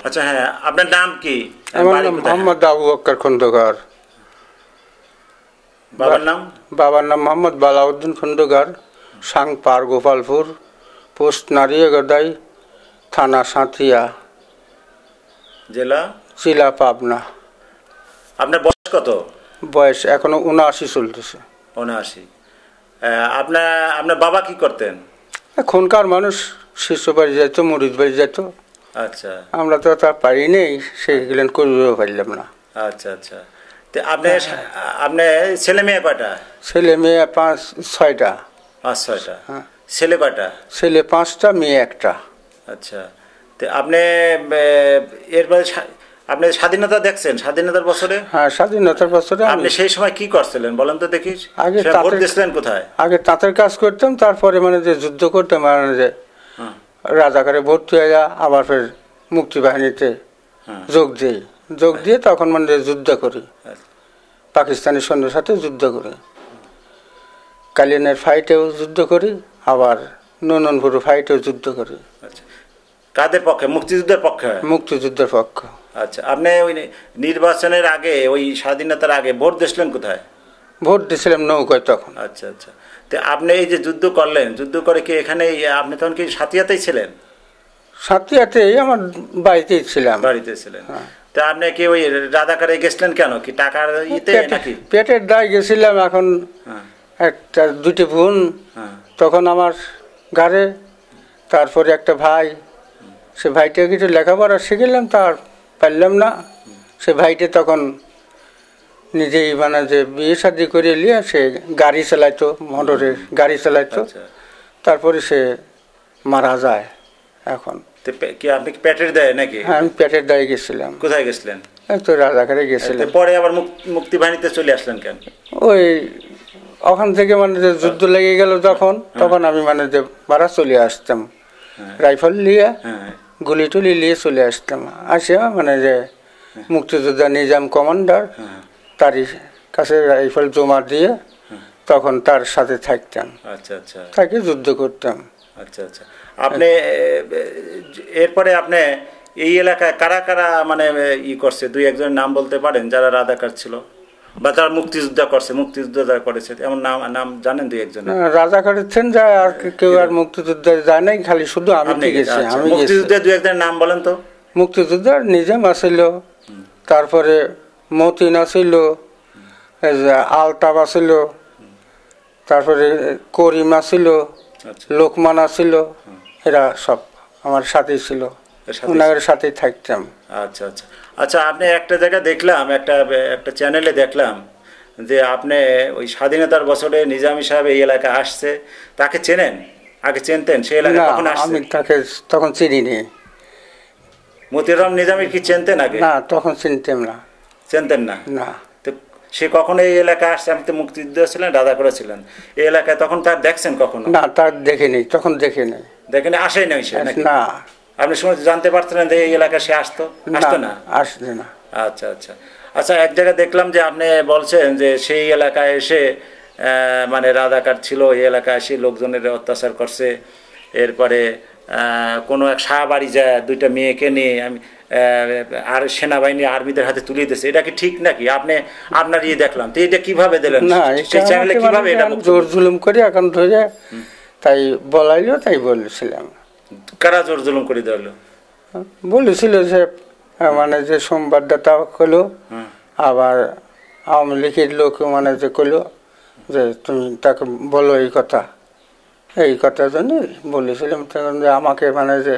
আচ্ছা, হ্যাঁ, আপনার নাম কি? আমার নাম মোহাম্মদ আবু বক্কর খন্দকার। বাবার নাম? বাবার নাম মোহাম্মদ বালাউদ্দিন খন্দকার, সাংপাড় গোপালপুর, পোস্ট নারিয়াগদাই, থানা সাঁথিয়া, জেলা পাবনা। আপনার বয়স কত? বয়স এখনো 79 চলতেছে। 79। আপনার বাবা কি করতেন? এখনকার মানুষ শিষ্য বাড়ি যেত, মুরিদ বাড়ি যেত। আচ্ছা, আমরা তো তা পারি নেই, সেইগুলো করতেও পারলাম না। আচ্ছা আচ্ছা। তো আপনার ছেলে মেয়ে কয়টা? ছেলে মেয়ে 5-6টা। 5-6টা। ছেলে কয়টা? ছেলে 5টা, মেয়ে 1টা। আচ্ছা, তো আপনি এরপরে আপনি স্বাধীনতা দেখছেন, স্বাধীনতার বছরে? হ্যাঁ, স্বাধীনতার বছরে। আপনি সেই সময় কি করছিলেন বলেন তো দেখি? আগে ভোট দিয়েছিলেন কোথায়? আগে তাঁতের কাজ করতাম, তারপরে মানে যে যুদ্ধ করতাম, মানে যে রাজাকারে ভর্তি হয়ে আবার ফের মুক্তিবাহিনীতে যোগ দিয়ে তখন মানে যুদ্ধ করি, পাকিস্তানি সৈন্যের সাথে যুদ্ধ করি। কালিয়ানের ফাইটেও যুদ্ধ করি, আবার নননপুর ফাইটেও যুদ্ধ করি। আচ্ছা, কাদের পক্ষে? মুক্তিযুদ্ধের পক্ষে? মুক্তিযুদ্ধের পক্ষ। আচ্ছা, আপনি ওই নির্বাচনের আগে, ওই স্বাধীনতার আগে ভোট দিয়েছিলেন কোথায়? ভোট দিয়েছিলাম নৌকায় তখন। আচ্ছা আচ্ছা। তো আপনি এই যে যুদ্ধ করলেন, যুদ্ধ করে কি এখানে আপনি তখন কি সাথিয়াতেই ছিলেন? সাথিয়াতেই, আমার বাড়িতেই ছিলাম। বাড়িতে ছিলেন। তা আপনি কি ওই রাজাকারে গেছিলেন কেন? কি টাকার ইতে নাকি? পেটের দায় গেছিলাম। এখন একটা 2টি বোন, তখন আমার ঘরে, তারপরে একটা ভাই। সে ভাইটা কিছু লেখাপড়া শিখলাম, তার পারলাম না। সে ভাইটা তখন নিজেই মানে যে বিয়ে শাদি করে নিয়ে সে গাড়ি চালাইতো, মোটরের গাড়ি চালাইতো। তারপরে সে মারা যায়। এখন কি আপনি পেটের দায় নাকি? হ্যাঁ, আমি পেটের দায়ে গেছিলাম। কোথায় গেছিলেন? তো রাজাকারে গেছিলাম। পরে আবার মুক্তিবাহিনীতে চলে আসলেন কেন? ওই ওখান থেকে মানে যে যুদ্ধ লেগে গেল তখন আমি মানে যে বাড়া চলে আসতাম, রাইফেল নিয়ে, গুলি টুলি নিয়ে চলে আসতাম। আসে মানে যে মুক্তিযোদ্ধা নিজাম কমান্ডার, তারই কাছে রাইফেল জমা দিয়ে তখন তার সাথে থাকতাম। আচ্ছা আচ্ছা। তাকে যুদ্ধ করতাম। আচ্ছা আচ্ছা। আপনি এরপরে আপনি এই এলাকায় কারা কারা মানে করছে? 2-1 নাম বলতে পারেন যারা রাজাকার ছিল বা যারা মুক্তিযুদ্ধ করছে, মুক্তিযুদ্ধ যারা করেছে, এমন নাম জানেন 2-1? রাজাকারের যায় আর কেউ আর মুক্তিযুদ্ধ যায় নাই, খালি শুধু আমি গেছি। আমি মুক্তিযুদ্ধে 2-1 নাম বলেন তো। মুক্তিযুদ্ধ নিজাম আসিল, তারপরে মতিন আসিল, আলতাফ আসিল, তারপরে করিম আসিল, লোকমান আসিল। এরা সব আমার সাথে ছিল, ওনাদের সাথে থাকতাম। আচ্ছা আচ্ছা। আচ্ছা, আপনি একটা জায়গায় দেখলাম, একটা চ্যানেলে দেখলাম যে আপনি ওই স্বাধীনতার বছরে নিজামী সাহেব এই এলাকায় আসছে, তাকে চেনেন? আগে চিনতেন সেই এলাকায়? কখন আসছে? আমি তাকে তখন চিনিনি। মতিউর নিজামী কি চিনতেন আগে? না, তখন চিনতাম না। চিনতেন না? না। তো সে কখন এই এলাকায় আসছে? আপনি তো মুক্তিযুদ্ধ ছিলেন, রাজা করেছিলেন এই এলাকায়, তখন তার দেখছেন কখনো? না, তার দেখিনি, তখন দেখিনি। দেখেনি? আসেই নাই সে নাকি? না। আপনি শুনে জানতে পারছিলেন যে এই এলাকায় সে আসতো না? আসতো না। আচ্ছা আচ্ছা। আচ্ছা, এক জায়গায় দেখলাম যে আপনি বলছেন যে সেই এলাকায় এসে মানে রাজাকার ছিল, এই এলাকায় এসে লোকজনের অত্যাচার করছে। এরপরে কোনো এক শাহবাড়ি যায় 2টা মেয়েকে নিয়ে আমি আর সেনাবাহিনী আর্মিদের হাতে তুলে দিয়েছে, এটা কি ঠিক নাকি? আপনার দেখলাম, তো এটা কিভাবে দিলেন? না, কিভাবে এটা জোর জুলুম করে এখন ধরে তাই বলাইলো, তাই বলেছিলাম। কারা জোর জুলুম করে দিল? বলেছিল যে মানে যে সংবাদদাতা হলো, আবার আওয়ামী লীগের লোক মানে যে কইলো যে তুমি তাকে বলো এই কথার জন্য বলেছিলাম। তখন যে আমাকে মানে যে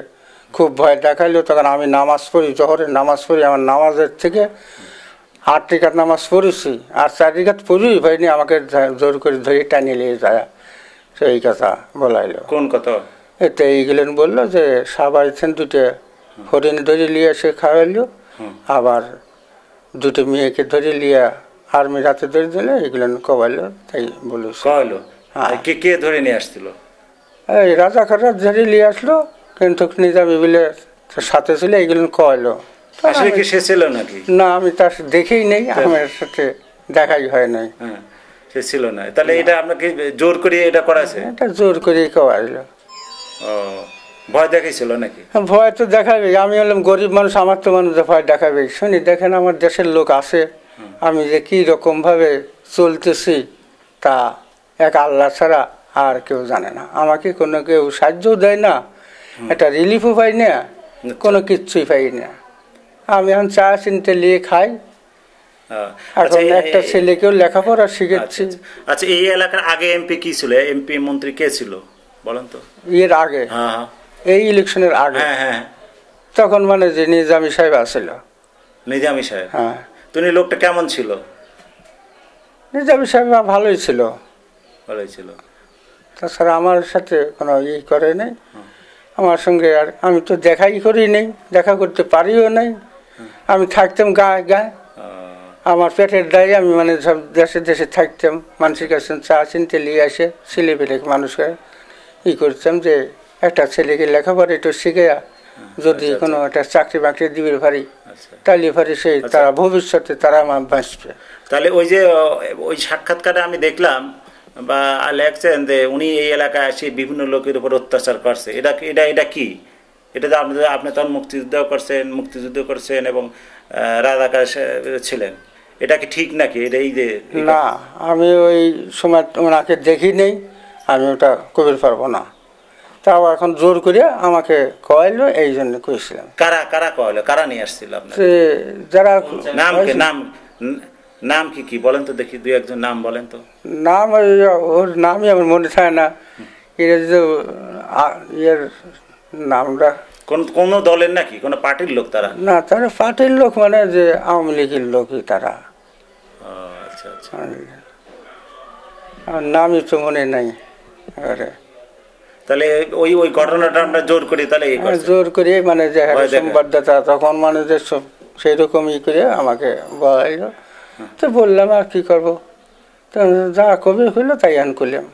খুব ভয় দেখাইলো। তখন আমি নামাজ পড়ি, জোহরের নামাজ পড়ি। আমার নামাজের থেকে 8 রিকাত নামাজ পড়েছি, আর 4 রিকাত পড়ি হয়নি, আমাকে জোর করে ধরে টানিয়ে নিয়ে যায়। সেই কথা বলাইলো। কোন কথা? এতে এইগুলেন বললো যে সাবাইছেন 2টা হরিণ ধরে নিয়ে এসে খাওয়াইলো, আবার 2টা মেয়েকে ধরে নিয়ে আর্মির হাতে ধরে দিলে, এগুলেন কবাইলো, তাই বলেছে। কে ধরে নিয়ে আসছিল? এই রাজাকাররা ধরে নিয়ে আসলো, কিন্তু নিজামী বলে সাথে ছিল, এইগুলো কয়লো। আসলে কি সে ছিল নাকি? না, আমি তার দেখেই নেই, আমার সাথে দেখাই হয় নাই। সে ছিল না। তাহলে এটা আপনাকে জোর করে এটা করাছে? এটা জোর করে করাইলো। ও, ভয় দেখাইছিল নাকি? ভয় তো দেখাবে, আমি হলাম গরিব মানুষ, আমার তো মানুষ ভয় দেখাবে। শুনি দেখেন আমার দেশের লোক আছে, আমি যে কি রকম ভাবে চলতেছি তা এক আল্লাহ ছাড়া আর কেউ জানে না। আমাকে কোনো কেউ সাহায্যও দেয় না, একটা রিলিফও পাই না, কোনো কিচ্ছুই পাই না। আমি এখন চা চিনতে নিয়ে খাই। এখন একটা ছেলেকেও লেখাপড়া শিখেছি। আচ্ছা, এই এলাকার আগে এমপি কি ছিল? এমপি মন্ত্রী কে ছিল বলেন তো? এর আগে, হ্যাঁ, এই ইলেকশনের আগে, হ্যাঁ হ্যাঁ, তখন মানে যে নিজামী সাহেব আসছিল। নিজামী সাহেব? হ্যাঁ। তুমি লোকটা কেমন ছিল? নিজামী সাহেব ভালোই ছিল। ভালোই ছিল। তাছাড়া আমার সাথে কোনো ই করে নাই, আমার সঙ্গে আর আমি তো দেখাই করি নাই, দেখা করতে পারিও নাই। আমি থাকতাম গায়ে গায়ে, আমার পেটের দায়ে আমি মানে সব দেশে দেশে থাকতাম, মানুষের কাছে চা চিনতে নিয়ে আসে ছেলে পেলে মানুষকে ই করতাম যে একটা ছেলেকে লেখাপড়া একটু শিখে যদি কোনো একটা চাকরি বাকরি দিবে পারি, তাহলে পারি সেই তারা ভবিষ্যতে তারা আমার বাঁচবে। তাহলে ওই যে ওই সাক্ষাৎকারে আমি দেখলাম বা লেখছেন যে উনি এই এলাকায় এসে বিভিন্ন লোকের উপর অত্যাচার করছে, এটা এটা এটা কি? এটা তো আপনি তখন মুক্তিযুদ্ধ করছেন এবং রাজাকার ছিলেন, এটা কি ঠিক নাকি? এটা এই যে না, আমি ওই সময় ওনাকে দেখি নেই, আমি ওটা কবির পারবো না। তাও এখন জোর করে আমাকে কয়াইলো, এই জন্য কইছিলাম। কারা কারা কয়াইলো? কারা নিয়ে আসছিল আপনার? যারা নাম নাম নাম কি কি বলেন তো দেখি, দুই একজন নাম বলেন তো। নাম ওর নামই আমার মনে থাকে না। এর নামটা কোন দলের নাকি কোন পার্টির লোক তারা? না, তারা পার্টির লোক, মানে যে আওয়ামী লীগের লোকই তারা। আচ্ছা আচ্ছা, আমার নামই তো মনে নাই। তাহলে ওই ওই ঘটনাটা আমরা জোর করি, তাহলে জোর করে মানে যে সংবাদদাতা তখন মানে যে সেই রকম ই করে আমাকে বলাইল, তো বললাম আর কি করবো, তো যা কবি হইলো তাই আন করলাম।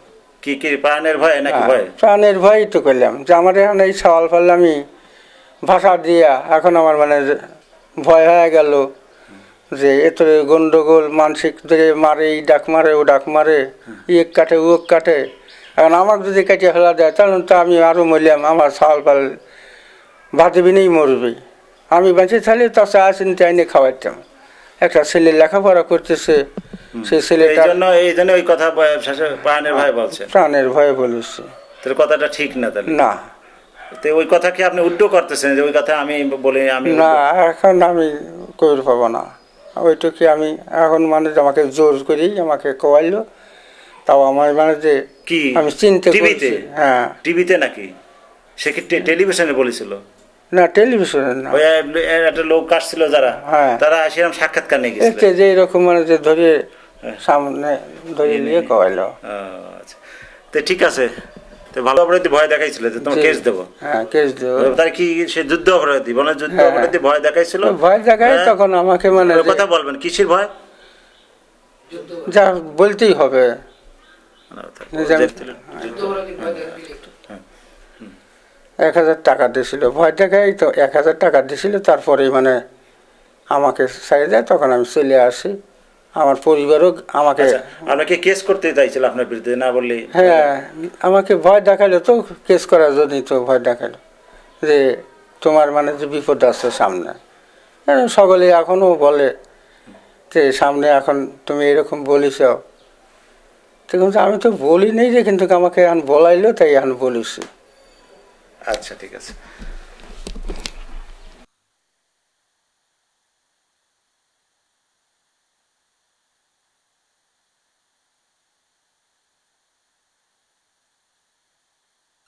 কি কি প্রাণের ভয় নাকি? ভয়, প্রাণের ভয়ই তো করলাম যে আমার এখন এই সওয়াল ফেললাম আমি ভাষা দিয়া, এখন আমার মানে ভয় হয়ে গেল যে এত গন্ডগোল, মানসিক ধরে মারে, এই ডাক মারে ও ডাক মারে, এক কাটে ও কাটে। এখন আমাকে যদি কেটে ফেলা দেয় তাহলে তো আমি আরও মরলাম, আমার সওয়াল ফাল ভাতবিনেই মরবে। আমি বেঁচে থাকলে তা চা চিনতে আইনে খাওয়াইতাম। একটা ছেলে লেখাপড়া করতেছে, সেই ছেলেটা এই জন্য ওই কথা প্রাণের ভয় বলছে। প্রাণের ভয়ে বলেছে, তোর কথাটা ঠিক না তাহলে? না, তো ওই কথা কি আপনি উল্টো করতেছেন যে ওই কথা আমি বলি? আমি না, এখন আমি কবির পাবো না ওইটুকু। আমি এখন মানে আমাকে জোর করেই আমাকে কোয়াইলো, তাও আমার মানে যে কি আমি চিনতে টিভিতে? হ্যাঁ, টিভিতে নাকি? সে কি টেলিভিশনে বলেছিল? না, টেলিভিশনে না। ওই একটা লোক আসছিল যারা, তারা সেরকম সাক্ষাৎকার নিয়ে গেছিল যে এরকম মানে যে ধরে সামনে ধরে নিয়ে কোয়াইলো। আচ্ছা, তো ঠিক আছে, তো ভালো অপরাধী ভয় দেখাইছিল যে তোমার কেস দেবো? হ্যাঁ, কেস দেবো। তার কি সে যুদ্ধ অপরাধী বলে? যুদ্ধ অপরাধী ভয় দেখাইছিল? ভয় দেখাই তখন আমাকে মানে কথা বলবেন কিসের ভয়? যা বলতেই হবে। 1000 টাকা দিয়েছিল, ভয় দেখাই তো 1000 টাকা দিয়েছিল। তারপরে মানে আমাকে ছেড়ে দেয়, তখন আমি চলে আসি। আমার পরিবারও আমাকে আপনাকে কেস করতে চাইছিল আপনার বিরুদ্ধে, না বললে? হ্যাঁ, আমাকে ভয় দেখালো তো, কেস করার জন্যই তো ভয় দেখালো যে তোমার মানে যে বিপদ আছে সামনে। সকলে এখনও বলে যে সামনে এখন তুমি এরকম বলিস, তখন আমি তো বলি নেই যে, কিন্তু আমাকে এখন বলাইলো তাই এখন বলিস। আচ্ছা, ঠিক আছে।